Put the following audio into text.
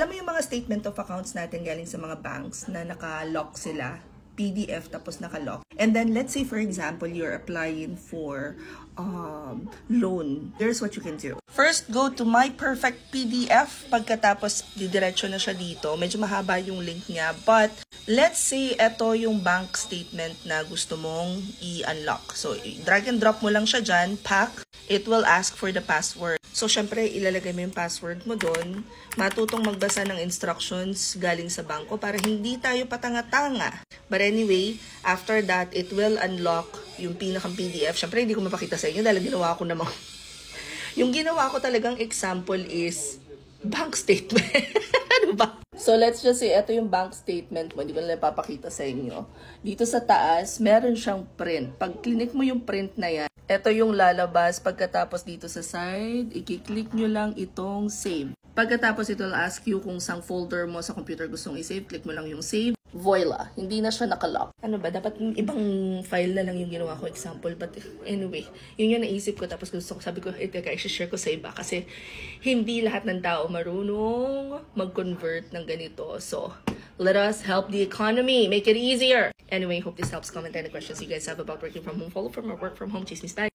Alam mo yung mga statement of accounts natin galing sa mga banks na naka-lock sila, PDF tapos naka-lock. And then let's say for example, you're applying for loan. Here's what you can do. First, go to My Perfect PDF. Pagkatapos, didiretso na siya dito. Medyo mahaba yung link niya. But, let's say, ito yung bank statement na gusto mong i-unlock. So, drag and drop mo lang siya dyan. Pack. It will ask for the password. So, syempre, ilalagay mo yung password mo doon. Matutong magbasa ng instructions galing sa bangko para hindi tayo patanga-tanga. But anyway, after that, it will unlock yung pinakang PDF. Syempre, hindi ko mapakita sa inyo dahil ginawa ko namang yung ginawa ko talagang example is bank statement. Ano ba? So, let's just say, ito yung bank statement mo. Hindi ko na napapakita sa inyo. Dito sa taas, meron siyang print. Pag click mo yung print na yan, ito yung lalabas. Pagkatapos dito sa side, i-click nyo lang itong save. Pagkatapos ito will ask you kung sang folder mo sa computer gustong i-save. Click mo lang yung save. Voila. Hindi na siya nakalock. Ano ba? Dapat ibang file na lang yung ginawa ko example. But anyway, yun yung naisip ko. Tapos gusto ko, sabi ko, teka, i-share ko sa iba. Kasi hindi lahat ng tao marunong mag-convert ng ganito. So, let us help the economy. Make it easier. Anyway, hope this helps. Comment any questions you guys have about working from home. Follow from or work from home. Chismis. Bye.